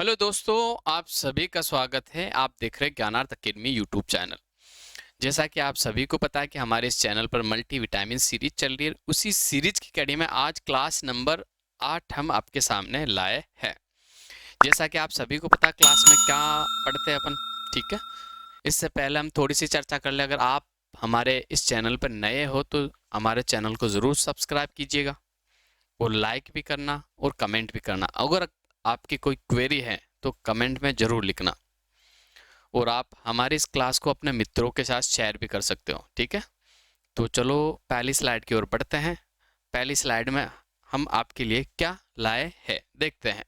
Hello दोस्तों, आप सभी का स्वागत है। आप देख रहे हैं ज्ञानार्थ अकेडमी यूट्यूब चैनल। जैसा कि आप सभी को पता है कि हमारे इस चैनल पर मल्टी विटामिन सीरीज चल रही है। उसी सीरीज की कड़ी में आज क्लास नंबर 8 हम आपके सामने लाए हैं। जैसा कि आप सभी को पता है क्लास में क्या पढ़ते हैं अपन, ठीक है। इससे पहले हम थोड़ी सी चर्चा कर ले। अगर आप हमारे इस चैनल पर नए हो तो हमारे चैनल को ज़रूर सब्सक्राइब कीजिएगा और लाइक भी करना और कमेंट भी करना। अगर आपकी कोई क्वेरी है तो कमेंट में ज़रूर लिखना। और आप हमारी इस क्लास को अपने मित्रों के साथ शेयर भी कर सकते हो, ठीक है। तो चलो पहली स्लाइड की ओर बढ़ते हैं। पहली स्लाइड में हम आपके लिए क्या लाए हैं देखते हैं।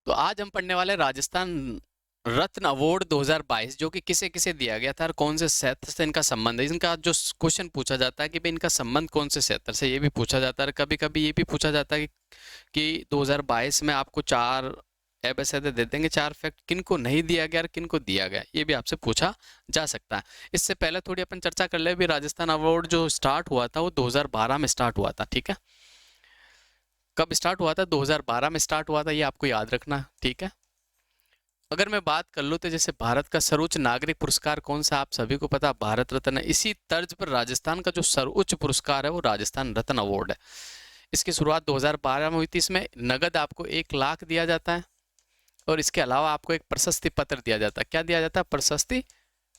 तो आज हम पढ़ने वाले राजस्थान रत्न अवार्ड 2022 जो कि किसे किसे दिया गया था और कौन से क्षेत्र से इनका संबंध है। इनका जो क्वेश्चन पूछा जाता है कि भाई इनका संबंध कौन से क्षेत्र से, ये भी पूछा जाता है। कभी कभी ये भी पूछा जाता है कि 2022 में आपको 4 एबीसीडी दे देंगे, 4 फैक्ट किनको नहीं दिया गया और किनको दिया गया, ये भी आपसे पूछा जा सकता है। इससे पहले थोड़ी अपन चर्चा कर ले भी। राजस्थान अवार्ड जो स्टार्ट हुआ था वो 2012 में स्टार्ट हुआ था, ठीक है। कब स्टार्ट हुआ था? 2012 में स्टार्ट हुआ था, ये आपको याद रखना, ठीक है। अगर मैं बात कर लूँ तो जैसे भारत का सर्वोच्च नागरिक पुरस्कार कौन सा, आप सभी को पता, भारत रत्न है। इसी तर्ज पर राजस्थान का जो सर्वोच्च पुरस्कार है वो राजस्थान रत्न अवार्ड है। इसकी शुरुआत 2012 में हुई थी। इसमें नगद आपको 1 लाख दिया जाता है और इसके अलावा आपको एक प्रशस्ति पत्र दिया जाता है। क्या दिया जाता है? प्रशस्ति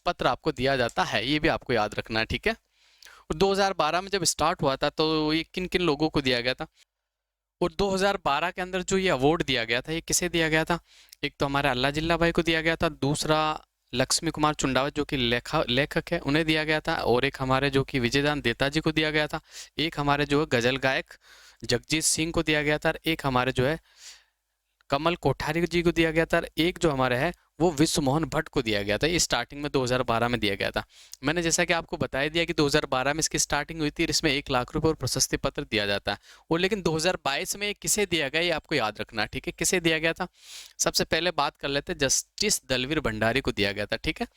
पत्र आपको दिया जाता है, ये भी आपको याद रखना है, ठीक है। और 2012 में जब स्टार्ट हुआ था तो ये किन किन लोगों को दिया गया था? और 2012 के अंदर जो ये अवार्ड दिया गया था ये किसे दिया गया था? एक तो हमारे अल्ला जिल्ला भाई को दिया गया था, दूसरा लक्ष्मी कुमार चुंडावत जो कि लेखक है उन्हें दिया गया था, और एक हमारे जो कि विजयदान देता जी को दिया गया था, एक हमारे जो है गजल गायक जगजीत सिंह को दिया गया था, और एक हमारे जो है कमल कोठारी जी को दिया गया था, और एक जो हमारे है वो विश्व मोहन भट्ट को दिया गया था। ये स्टार्टिंग में 2012 में दिया गया था। मैंने जैसा कि आपको बताया दिया कि 2012 में इसकी स्टार्टिंग हुई थी और इसमें 1 लाख रुपए और प्रशस्ति पत्र दिया जाता है। और लेकिन 2022 में किसे दिया गया ये आपको याद रखना है, ठीक है। किसे दिया गया था? सबसे पहले बात कर लेते हैं, जस्टिस दलवीर भंडारी को दिया गया था, ठीक है।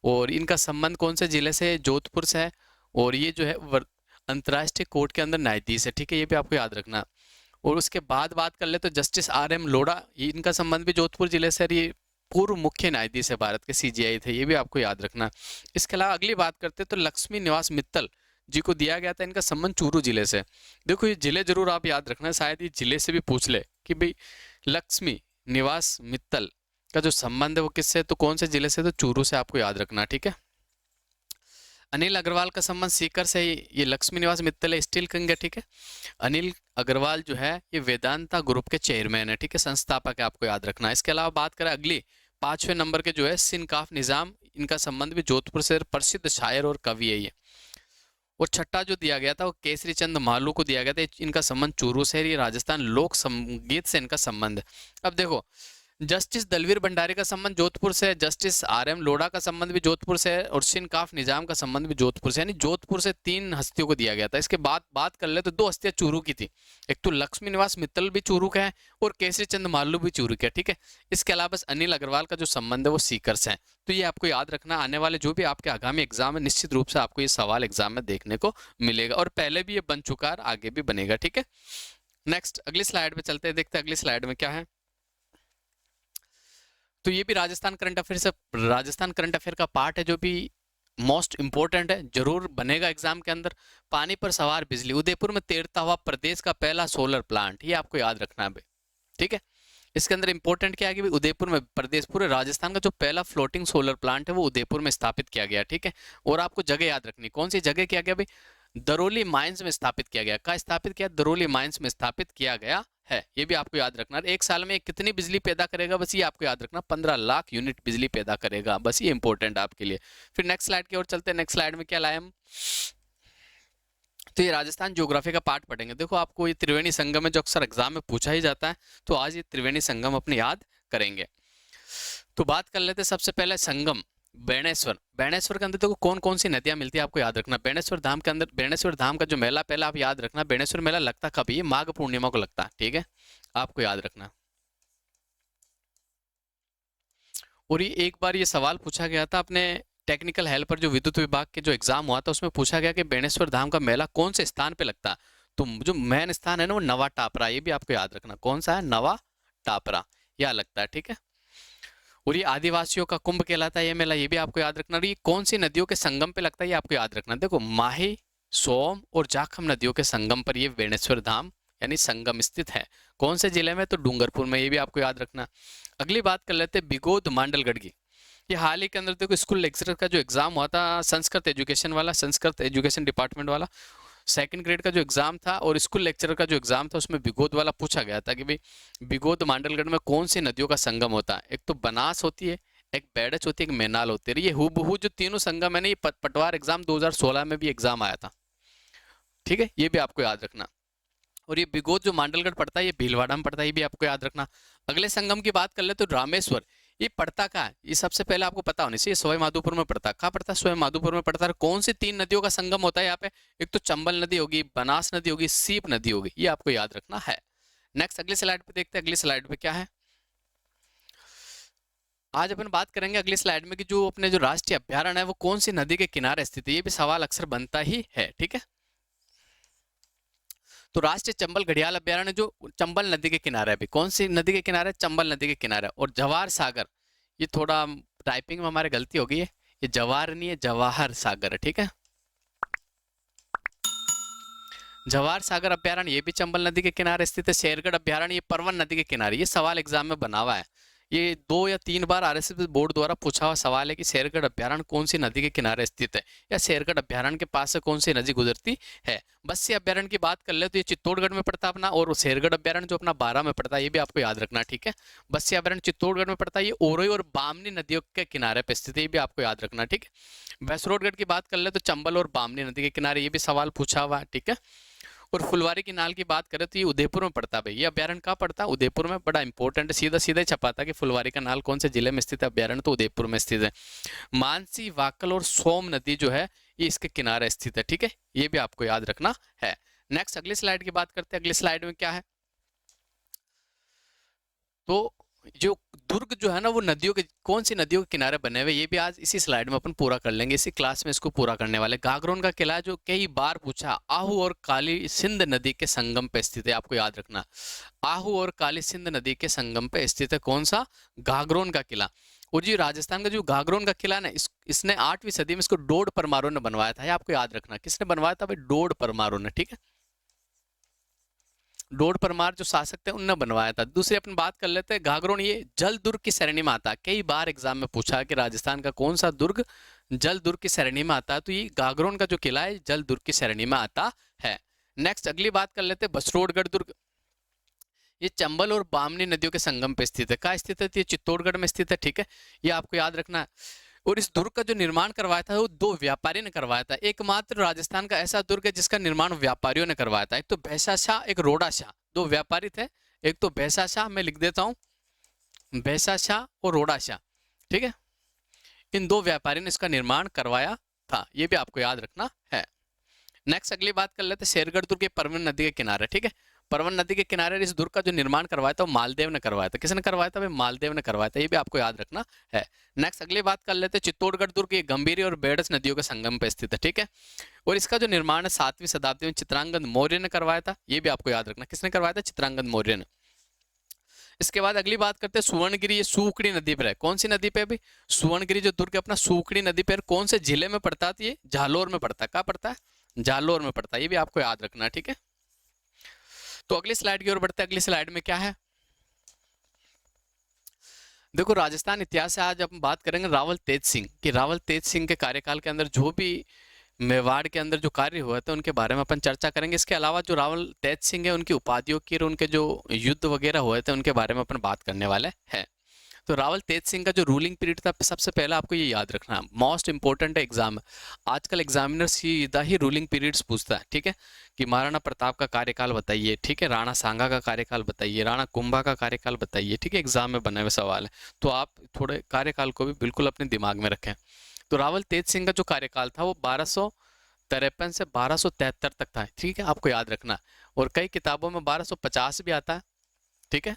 और इनका संबंध कौन से जिले से है? जोधपुर से है। और ये जो है अंतर्राष्ट्रीय कोर्ट के अंदर न्यायाधीश है, ठीक है, ये भी आपको याद रखना। और उसके बाद बात कर ले तो जस्टिस RM लोढ़ा, इनका संबंध भी जोधपुर जिले से, ये पूर्व मुख्य न्यायाधीश है भारत के, CJI थे, ये भी आपको याद रखना। इसके अलावा अगली बात करते हैं तो लक्ष्मी निवास मित्तल जी को दिया गया था। इनका संबंध चूरू जिले से। देखो ये जिले जरूर आप याद रखना, शायद ये जिले से भी पूछ ले कि भाई लक्ष्मी निवास मित्तल का जो संबंध है वो किससे, तो कौन से जिले से, तो चूरू से आपको याद रखना, ठीक है। अनिल अग्रवाल का संबंध सीकर से, ये लक्ष्मी निवास मित्तल है, स्टील किंग है, ठीक है। अनिल अग्रवाल जो है ये वेदांता ग्रुप के चेयरमैन है, ठीक है, संस्थापक है, आपको याद रखना है। इसके अलावा बात करें अगली 5वें नंबर के जो है सिनकाफ निजाम, इनका संबंध भी जोधपुर से, प्रसिद्ध शायर और कवि है ये। और छठा जो दिया गया था वो केसरी चंद मालू को दिया गया था, इनका संबंध चूरू से, ये राजस्थान लोक संगीत से इनका संबंध है। अब देखो जस्टिस दलवीर भंडारी का संबंध जोधपुर से है, जस्टिस RM लोढ़ा का संबंध भी जोधपुर से है, और सिनकाफ निजाम का संबंध भी जोधपुर से, यानी जोधपुर से 3 हस्तियों को दिया गया था। इसके बाद बात कर ले तो 2 हस्तियां चूरू की थी, एक तो लक्ष्मी निवास मित्तल भी चूरू का है और केसरी चंद मालू भी चूरू का है, ठीक है। इसके अलावा बस अनिल अग्रवाल का जो संबंध है वो सीकर से है। तो ये आपको याद रखना, आने वाले जो भी आपके आगामी एग्जाम है निश्चित रूप से आपको ये सवाल एग्जाम में देखने को मिलेगा, और पहले भी ये बन चुका है, आगे भी बनेगा, ठीक है। नेक्स्ट अगली स्लाइड पे चलते हैं, देखते हैं अगली स्लाइड में क्या है। तो ये भी राजस्थान करंट अफेयर से, राजस्थान करंट अफेयर का पार्ट है जो भी मोस्ट इंपोर्टेंट है, जरूर बनेगा एग्जाम के अंदर। पानी पर सवार बिजली, उदयपुर में तैरता हुआ प्रदेश का पहला सोलर प्लांट, ये आपको याद रखना है भाई, ठीक है। इसके अंदर इंपॉर्टेंट क्या है कि उदयपुर में प्रदेश, पूरे राजस्थान का जो पहला फ्लोटिंग सोलर प्लांट है वो उदयपुर में स्थापित किया गया, ठीक है। और आपको जगह याद रखनी, कौन सी जगह किया गया भाई? दरोली माइंस में स्थापित किया गया। कहाँ स्थापित किया? दरोली माइंस में स्थापित किया गया है, ये भी आपको याद रखना। एक साल में कितनी बिजली पैदा करेगा, बस ये आपको याद रखना, 15 लाख यूनिट बिजली पैदा करेगा, बस ये इंपॉर्टेंट आपके लिए। फिर नेक्स्ट स्लाइड की ओर चलते हैं। नेक्स्ट स्लाइड में क्या लाए हम? तो ये राजस्थान ज्योग्राफी का पार्ट पढ़ेंगे। देखो आपको ये त्रिवेणी संगम है जो अक्सर एग्जाम में पूछा ही जाता है, तो आज ये त्रिवेणी संगम अपने याद करेंगे। तो बात कर लेते हैं सबसे पहले संगम बेणेश्वर। बेणेश्वर के अंदर देखो कौन कौन सी नदियां मिलती है आपको याद रखना। बेणेश्वर धाम के अंदर, बेणेश्वर धाम का जो मेला, पहला आप याद रखना, बेणेश्वर मेला लगता कब? ये माघ पूर्णिमा को लगता है, ठीक है, आपको याद रखना। और ये एक बार ये सवाल पूछा गया था अपने टेक्निकल हेल्पर जो विद्युत विभाग के जो एग्जाम हुआ था उसमें पूछा गया कि बेणेश्वर धाम का मेला कौन से स्थान पे लगता है, तो जो मेन स्थान है ना वो नवा टापरा, ये भी आपको याद रखना। कौन सा है? नवा टापरा, यह लगता है, ठीक है। और ये आदिवासियों का कुंभ कहलाता है ये मेला, ये भी आपको याद रखना। और ये कौन सी नदियों के संगम पे लगता है ये आपको याद रखना। देखो, माही, सोम और जाखम नदियों के संगम पर ये बेणेश्वर धाम यानी संगम स्थित है। कौन से जिले में? तो डूंगरपुर में, ये भी आपको याद रखना। अगली बात कर लेते हैं बिगोद मांडलगढ़ की। ये हाल ही के अंदर देखो स्कूल लेक्चरर का जो एग्जाम हुआ था, संस्कृत एजुकेशन वाला, संस्कृत एजुकेशन डिपार्टमेंट वाला, सेकंड ग्रेड का जो एग्जाम था और स्कूल लेक्चरर का जो एग्जाम था, उसमें बिगोद वाला पूछा गया था कि भाई बिगोद मांडलगढ़ में कौन सी नदियों का संगम होता है। एक तो बनास होती है, एक बेड़च होती है, एक मैनाल होती है। ये हूबहू जो तीनों संगम है ना, ये पटवार एग्जाम 2016 में भी एग्जाम आया था, ठीक है, ये भी आपको याद रखना। और ये बिगोद जो मांडलगढ़ पड़ता है ये भीलवाड़ा में पड़ता है, ये भी आपको याद रखना। अगले संगम की बात कर ले तो रामेश्वर, ये पड़ता कहाँ है? ये सबसे पहले आपको पता होनी चाहिए, सवाई माधोपुर में पड़ता है। कहाँ पड़ता है? सवाई माधोपुर में पड़ता है। कौन सी तीन नदियों का संगम होता है यहाँ पे? एक तो चंबल नदी होगी, बनास नदी होगी, सीप नदी होगी, ये आपको याद रखना है। नेक्स्ट अगली स्लाइड पे देखते हैं, अगली स्लाइड पे क्या है। आज अपन बात करेंगे अगली स्लाइड में कि जो अपने जो राष्ट्रीय अभ्यारण्य है वो कौन सी नदी के किनारे स्थित है। ये भी सवाल अक्सर बनता ही है, ठीक है। तो राष्ट्रीय चंबल घड़ियाल अभ्यारण्य जो चंबल नदी के किनारे है, अभी कौन सी नदी के किनारे? चंबल नदी के किनारे। और जवाहर सागर, ये थोड़ा टाइपिंग में हमारे गलती हो गई है, ये जवाहर नहीं है, जवाहर सागर है, ठीक है। जवाहर सागर अभ्यारण्य ये भी चंबल नदी के किनारे स्थित है। शेरगढ़ अभ्यारण्य ये परवन नदी के किनारे, ये सवाल एग्जाम में बना हुआ है। ये 2 या 3 बार आरएसएस बोर्ड द्वारा पूछा हुआ सवाल है कि शेरगढ़ अभ्यारण्य कौन सी नदी के किनारे स्थित है, या शेरगढ़ अभ्यारण्य के पास से कौन सी नदी गुजरती है। बस्सी अभ्यारण्य की बात कर ले तो ये चित्तौड़गढ़ में पड़ता है अपना, और शेरगढ़ अभ्यारण्य जो अपना 12 में पड़ता है, ये भी आपको याद रखना, ठीक है। बस्सी अभ्यारण्य चित्तौड़गढ़ में पड़ता है, ये ओरोई और बामनी नदियों के किनारे पे स्थित है, ये भी आपको याद रखना, ठीक है। भैंसरोडगढ़ की बात कर ले तो चंबल और बामनी नदी के किनारे, ये भी सवाल पूछा हुआ है, ठीक है। और फुलवारी की नाल की बात करें तो ये उदयपुर में पड़ता है भाई, ये अभ्यारण्य कहाँ पड़ता है? उदयपुर में। बड़ा इंपॉर्टेंट, सीधा सीधा ही छपा था कि फुलवारी का नाल कौन से जिले में स्थित है अभ्यारण्य, तो उदयपुर में स्थित है। मानसी, वाकल और सोम नदी जो है ये इसके किनारे स्थित है, ठीक है, ये भी आपको याद रखना है। नेक्स्ट अगली स्लाइड की बात करते हैं, अगली स्लाइड में क्या है। तो जो दुर्ग जो है ना वो नदियों के, कौन सी नदियों के किनारे बने हुए, ये भी आज इसी स्लाइड में अपन पूरा कर लेंगे, इसी क्लास में इसको पूरा करने वाले। गागरोन का किला जो कई बार पूछा, आहू और काली सिंध नदी के संगम पे स्थित है, आपको याद रखना। आहू और काली सिंध नदी के संगम पे स्थित है कौन सा? गागरोन का किला। और जी राजस्थान का जो गागरोन का किला ना, इसने 8वीं सदी में इसको डोड परमारों ने बनवाया था, ये आपको याद रखना। किसने बनवाया था भाई? डोड परमारों ने, ठीक है। डोड परमार जो शासक थे उनने बनवाया था। दूसरी अपन बात कर लेते हैं गागरोन, ये जल दुर्ग की श्रेणी में आता है। कई बार एग्जाम में पूछा है कि राजस्थान का कौन सा दुर्ग जल दुर्ग की श्रेणी में आता है, तो ये गागरोन का जो किला है जल दुर्ग की श्रेणी में आता है। नेक्स्ट अगली बात कर लेते हैं बसरोडगढ़ दुर्ग, ये चंबल और बामनी नदियों के संगम पे स्थित है। कहाँ स्थित है? तो ये चित्तौड़गढ़ में स्थित है, ठीक है, ये आपको याद रखना है। और इस दुर्ग का जो निर्माण करवाया था वो 2 व्यापारी ने करवाया था। एकमात्र राजस्थान का ऐसा दुर्ग है जिसका निर्माण व्यापारियों ने करवाया था। एक तो भैंसा शाह, एक रोड़ा शाह, 2 व्यापारी थे। एक तो भैंसा शाह, मैं लिख देता हूँ, भैंसा शाह और रोड़ा शाह, ठीक है, इन 2 व्यापारी ने इसका निर्माण करवाया था, ये भी आपको याद रखना है। नेक्स्ट अगली बात कर लेते हैं शेरगढ़ दुर्ग के परवन नदी के किनारे, ठीक है। परवन नदी के किनारे इस दुर्ग का जो निर्माण करवाया था वो मालदेव ने करवाया था। किसने करवाया था भाई? मालदेव ने करवाया था, ये भी आपको याद रखना है। नेक्स्ट अगली बात कर लेते हैं चित्तौड़गढ़ दुर्ग, ये गंभीरी और बेड़स नदियों के संगम पर स्थित है, ठीक है। और इसका जो निर्माण है 7वीं शताब्दी में चित्रांगद मौर्य ने करवाया था, ये भी आपको याद रखना। किसने करवाया था? चित्रांगद मौर्य ने। इसके बाद अगली बात करते हैं सुवर्णगिरी, ये सूखड़ी नदी पर है। कौन सी नदी पे अभी? सुवर्णगिरी जो दुर्ग है अपना सूखड़ी नदी पर, कौन से जिले में पड़ता है? ये जालोर में पड़ता है। कहाँ पड़ता है? जालोर में पड़ता है, ये भी आपको याद रखना, ठीक है। तो अगली स्लाइड की ओर बढ़ते हैं, अगली स्लाइड में क्या है। देखो राजस्थान इतिहास से आज हम बात करेंगे रावल तेज सिंह की। रावल तेज सिंह के कार्यकाल के अंदर जो भी मेवाड़ के अंदर जो कार्य हुए थे उनके बारे में अपन चर्चा करेंगे। इसके अलावा जो रावल तेज सिंह है उनकी उपाधियों की और उनके जो युद्ध वगैरह हुए थे उनके बारे में अपन बात करने वाले हैं। तो रावल तेज सिंह का जो रूलिंग पीरियड था सबसे पहले आपको ये याद रखना, मोस्ट इंपॉर्टेंट एग्जाम। आजकल एग्जामिनर सीधा ही रूलिंग पीरियड्स पूछता है, ठीक है, कि महाराणा प्रताप का कार्यकाल बताइए, ठीक है, राणा सांगा का कार्यकाल बताइए, राणा कुंभा का कार्यकाल बताइए, ठीक है, एग्जाम में बने हुए सवाल है। तो आप थोड़े कार्यकाल को भी बिल्कुल अपने दिमाग में रखें। तो रावल तेज सिंह का जो कार्यकाल था वो 1253 से 1273 तक था, ठीक है, आपको याद रखना। और कई किताबों में 1250 भी आता है, ठीक है,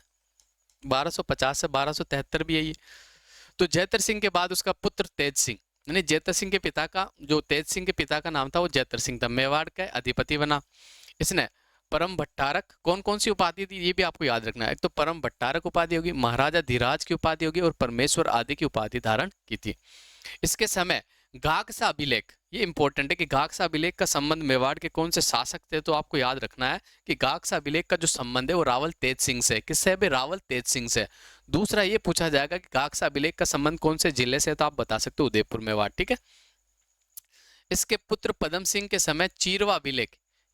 1250 से 1273 भी है ये। तो जयतर सिंह के बाद उसका पुत्र तेज सिंह, यानी जयतर सिंह के पिता का, जो तेज सिंह के पिता का नाम था वो जयतर सिंह था, मेवाड़ का अधिपति बना। इसने परम भट्टारक, कौन कौन सी उपाधि थी ये भी आपको याद रखना है। एक तो परम भट्टारक उपाधि होगी, महाराजा धीराज की उपाधि होगी और परमेश्वर आदि की उपाधि धारण की थी। इसके समय गागसा अभिलेख, ये इंपॉर्टेंट है कि गागसा अभिलेख का संबंध मेवाड़ के कौन से शासक थे, तो आपको याद रखना है कि गागसा अभिलेख का जो संबंध है वो रावल तेज सिंह से। किससे है? रावल तेज सिंह से। दूसरा ये पूछा जाएगा कि गागसा अभिलेख का संबंध कौन से जिले से है, तो आप बता सकते हो उदयपुर मेवाड़, ठीक है। इसके पुत्र पदम सिंह के समय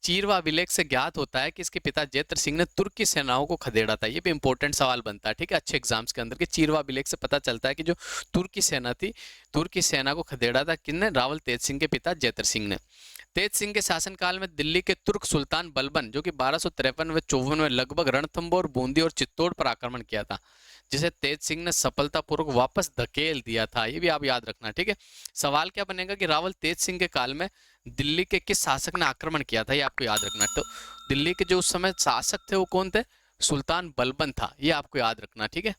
चीरवा अभिलेख से ज्ञात होता है कि इसके पिता जैत्र सिंह ने तुर्की सेनाओं को खदेड़ा था। ये भी इंपॉर्टेंट सवाल बनता है, ठीक है, अच्छे एग्जाम्स के अंदर, कि चीरवा अभिलेख से पता चलता है कि जो तुर्की सेना थी, तुर्की सेना को खदेड़ा था किसने? रावल तेज सिंह के पिता जैत्र सिंह ने। तेज सिंह के शासनकाल में दिल्ली के तुर्क सुल्तान बलबन, जो कि 1253 व 54 में लगभग रणथंबोर, बूंदी और चित्तौड़ पर आक्रमण किया था, जिसे तेज सिंह ने सफलतापूर्वक वापस धकेल दिया था। ये भी आप याद रखना, ठीक है। सवाल क्या बनेगा कि रावल तेज सिंह के काल में दिल्ली के किस शासक ने आक्रमण किया था, ये आपको याद रखना। तो दिल्ली के जो उस समय शासक थे वो कौन थे? सुल्तान बलबन था, ये आपको याद रखना, ठीक है।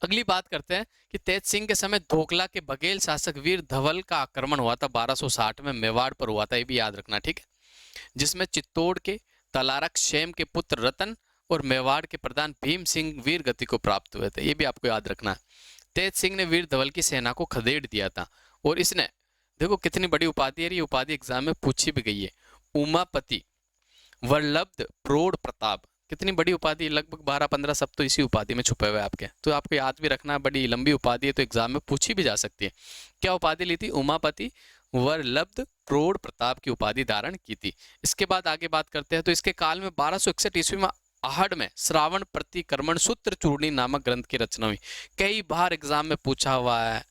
अगली बात करते हैं कि तेज सिंह के समय धोकला के बघेल शासक वीर धवल का आक्रमण हुआ था 1260 में, मेवाड़ पर हुआ था, ये भी याद रखना, ठीक है, जिसमें चित्तौड़ के तलारक शेम के पुत्र रतन और मेवाड़ के प्रधान भीम सिंह वीर गति को प्राप्त हुए थे। ये भी आपको याद रखना है। तेज सिंह ने वीर धवल की सेना को खदेड़ दिया था और इसने, देखो कितनी बड़ी उपाधि है, ये उपाधि एग्जाम में पूछी भी गई है, उमापति वल्लभ प्रौढ़ प्रताप। कितनी बड़ी उपाधि है, लगभग 12-15 शब्द तो इसी उपाधि में छुपे हुए आपके, तो आपको याद भी रखना है, बड़ी लंबी उपाधि है तो एग्जाम में पूछी भी जा सकती है। क्या उपाधि ली थी? उमापति वल्लभ प्रौढ़ प्रताप की उपाधि धारण की थी। इसके बाद आगे बात करते हैं, तो इसके काल में 1261 ईस्वी में आहड़ में श्रावण प्रतिक्रमण सूत्र चूर्णी नामक ग्रंथ की रचना हुई। कई बार एग्जाम में पूछा हुआ है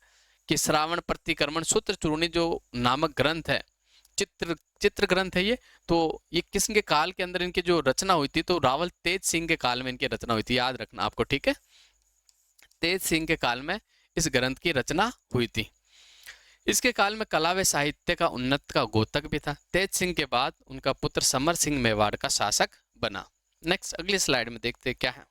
कि श्रावण प्रतिक्रमण सूत्र चूर्णी जो नामक ग्रंथ है, चित्र ग्रंथ है ये, तो ये किसके काल के अंदर इनकी जो रचना हुई थी? तो रावल तेज सिंह के काल में इनकी रचना हुई थी, याद रखना आपको, ठीक है। तेज सिंह के काल में इस ग्रंथ की रचना हुई थी। इसके काल में कला व साहित्य का उन्नत का गोतक भी था। तेज सिंह के बाद उनका पुत्र समर सिंह मेवाड़ का शासक बना। नेक्स्ट अगली स्लाइड में देखते हैं क्या है।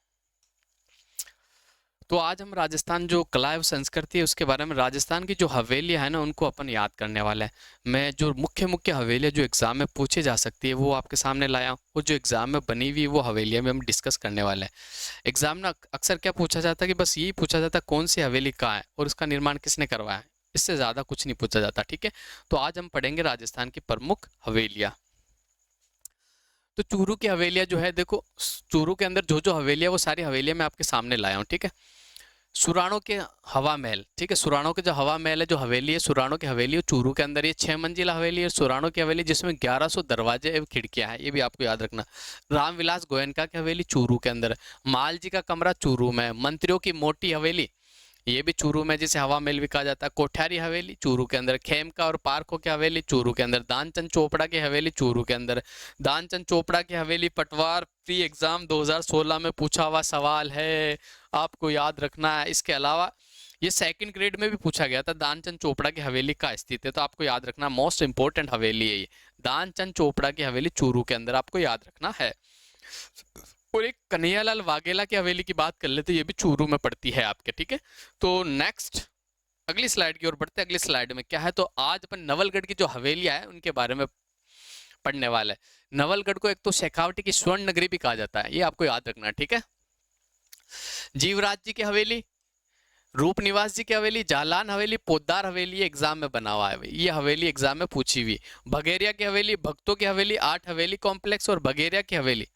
तो आज हम राजस्थान जो कला एवं संस्कृति है उसके बारे में, राजस्थान की जो हवेलियां है ना उनको अपन याद करने वाले हैं। मैं जो मुख्य मुख्य हवेलियां जो एग्जाम में पूछी जा सकती है वो आपके सामने लाया हूँ, और जो एग्जाम में बनी हुई वो हवेलियां में हम डिस्कस करने वाले हैं। एग्जाम में अक्सर क्या पूछा जाता है कि बस यही पूछा जाता है कौन सी हवेली कहाँ है और उसका निर्माण किसने करवाया है, इससे ज्यादा कुछ नहीं पूछा जाता, ठीक है। तो आज हम पढ़ेंगे राजस्थान की प्रमुख हवेलियां। तो चूरू की हवेलियां जो है, देखो चूरू के अंदर जो जो हवेलियां वो सारी हवेलियां मैं आपके सामने लाया हूँ, ठीक है। सुराणों के हवा महल, ठीक है, सुराणों के जो हवा महल है, जो हवेली है सुराणों की हवेली है चूरू के अंदर, ये 6 मंजिला हवेली है सुराणों की हवेली, जिसमें 1100 दरवाजे एवं खिड़कियां हैं, ये भी आपको याद रखना। रामविलास गोयनका की हवेली चूरू के अंदर है। माल जी का कमरा चूरू में है। मंत्रियों की मोटी हवेली ये भी चूरू में, जिसे हवा महल भी कहा जाता है। कोठारी हवेली चूरू के अंदर। खेमका और पार्को की हवेली चूरू के अंदर। दानचंद चोपड़ा की हवेली चूरू के अंदर। दानचंद चोपड़ा की हवेली पटवार प्री एग्जाम 2016 में पूछा हुआ सवाल है, आपको याद रखना है। इसके अलावा ये सेकंड ग्रेड में भी पूछा गया था, दानचंद चोपड़ा की हवेली का स्थित है, तो आपको याद रखना मोस्ट इंपोर्टेंट हवेली है ये, दानचंद चोपड़ा की हवेली चूरू के अंदर, आपको याद रखना है। और एक कन्हैयालाल वाघेला की हवेली की बात कर लेते, ये भी चूरू में पड़ती है आपके, ठीक है। तो नेक्स्ट अगली स्लाइड की ओर बढ़ते हैं। अगली स्लाइड में क्या है, तो आज अपन नवलगढ़ की जो हवेलियां है उनके बारे में पढ़ने वाला है। नवलगढ़ को एक तो शेखावटी की स्वर्ण नगरी भी कहा जाता है, ये आपको याद रखना, ठीक है। जीवराज जी की हवेली, रूप निवास जी की हवेली, जालान हवेली, पोद्दार हवेली, एग्जाम में बना हुआ है, ये हवेली एग्जाम में पूछी हुई। भगेरिया की हवेली, भक्तों की हवेली, 8 हवेली कॉम्प्लेक्स, और भगेरिया की हवेली,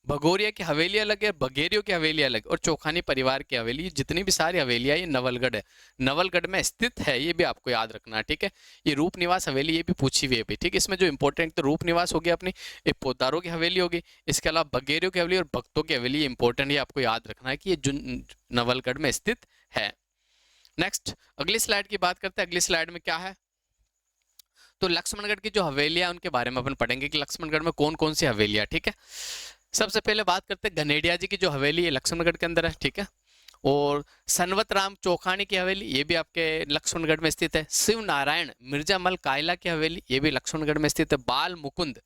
भगोरिया की हवेली अलग है, भगेरियों की हवेली अलग, और चौखानी परिवार की हवेली, जितनी भी सारी हवेलियां ये नवलगढ़ है, नवलगढ़ में स्थित है, ये भी आपको याद रखना है, ठीक है। ये रूप निवास हवेली ये भी पूछी हुई है, ठीक है। इसमें जो इंपॉर्टेंट तो रूप निवास हो गया अपनी, ये पोदारों की हवेली होगी, इसके अलावा भगेरियों की हवेली और भक्तों की हवेली इंपॉर्टेंट, ये आपको याद रखना है कि ये नवलगढ़ में स्थित है। नेक्स्ट अगली स्लाइड की बात करते हैं। अगली स्लाइड में क्या है, तो लक्ष्मणगढ़ की जो हवेलियां उनके बारे में अपन पढ़ेंगे कि लक्ष्मणगढ़ में कौन कौन सी हवेलियां, ठीक है। सबसे पहले बात करते हैं गनेडिया जी की जो हवेली है लक्ष्मणगढ़ के अंदर है, ठीक है। और सनवत राम चौखानी की हवेली ये भी आपके लक्ष्मणगढ़ में स्थित है। शिव नारायण मिर्जामल कायला की हवेली ये भी लक्ष्मणगढ़ में स्थित है। बाल मुकुंद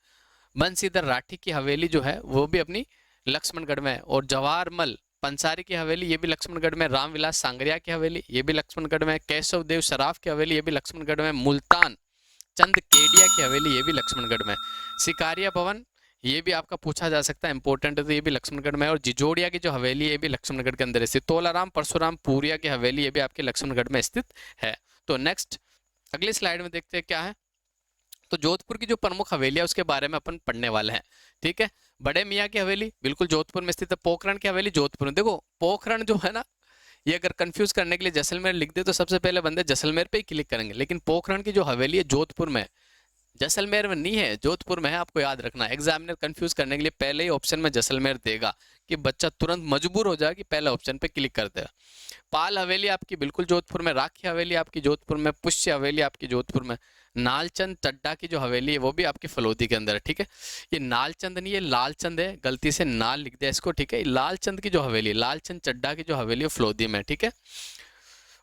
बंसीधर राठी की हवेली जो है वो भी अपनी लक्ष्मणगढ़ में है। और जवाहरमल पंसारी की हवेली ये भी लक्ष्मणगढ़ में। रामविलास सांगरिया की हवेली ये भी लक्ष्मणगढ़ में। केशव देव सराफ की हवेली ये भी लक्ष्मणगढ़ में। मुल्तान चंदकेडिया की हवेली, ये भी लक्ष्मणगढ़ में। शिकारिया भवन, ये भी आपका पूछा जा सकता है, इंपॉर्टेंट है, तो ये भी लक्ष्मणगढ़ में है। और जिजोड़िया की जो हवेली है ये भी लक्ष्मणगढ़ के अंदर स्थित। तोलाराम परशुराम पुरिया की हवेली, ये भी आपके लक्ष्मणगढ़ में स्थित है। तो नेक्स्ट अगली स्लाइड में देखते हैं क्या है। तो जोधपुर की जो प्रमुख हवेली है उसके बारे में अपन पढ़ने वाले हैं, ठीक है। बड़े मियाँ की हवेली बिल्कुल जोधपुर में स्थित है। पोखरण की हवेली जोधपुर में। देखो पोखरण जो है ना, ये अगर कंफ्यूज करने के लिए जैसलमेर लिख दे तो सबसे पहले बंदे जैसलमेर पे ही क्लिक करेंगे, लेकिन पोखरण की जो हवेली है जोधपुर में, जैसलमेर में नहीं है, जोधपुर में है। आपको याद रखना, एग्जामिनर कंफ्यूज करने के लिए पहले ही ऑप्शन में जैसलमेर देगा कि बच्चा तुरंत मजबूर हो जाए कि पहले ऑप्शन पे क्लिक कर दे। पाल हवेली आपकी बिल्कुल जोधपुर में। राखी हवेली आपकी जोधपुर में। पुष्य हवेली आपकी जोधपुर में। नालचंद चड्डा की जो हवेली है वो भी आपकी फलोदी के अंदर है, ठीक है। ये नालचंद नहीं, ये लालचंद है, गलती से नाल लिख दिया इसको, ठीक है। लालचंद की जो हवेली है, लालचंद चड्डा की जो हवेली है फलोदी में, ठीक है।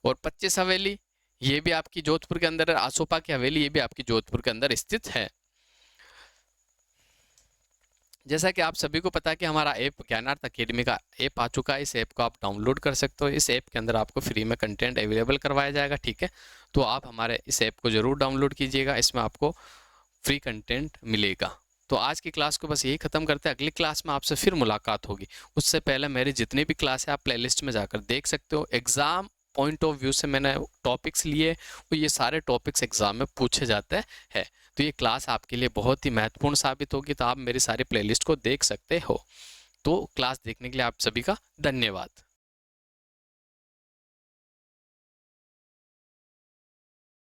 और 25 हवेली ये भी आपकी जोधपुर के अंदर है। आसोपा की हवेली ये भी आपकी जोधपुर के अंदर स्थित है। जैसा कि आप सभी को पता है कि हमारा ऐप ज्ञानार्थ अकेडमी का ऐप आ चुका है। इस ऐप को आप डाउनलोड कर सकते हो। इस ऐप के अंदर आपको फ्री में कंटेंट अवेलेबल करवाया जाएगा, ठीक है। तो आप हमारे इस ऐप को जरूर डाउनलोड कीजिएगा, इसमें आपको फ्री कंटेंट मिलेगा। तो आज की क्लास को बस यही खत्म करते हैं। अगली क्लास में आपसे फिर मुलाकात होगी। उससे पहले मेरी जितनी भी क्लास है आप प्लेलिस्ट में जाकर देख सकते हो। एग्जाम पॉइंट ऑफ व्यू से मैंने टॉपिक्स लिए, तो ये सारे टॉपिक्स एग्जाम में पूछे जाते हैं। तो ये क्लास आपके लिए बहुत ही महत्वपूर्ण साबित होगी, तो आप मेरी सारी प्लेलिस्ट को देख सकते हो। तो क्लास देखने के लिए आप सभी का धन्यवाद।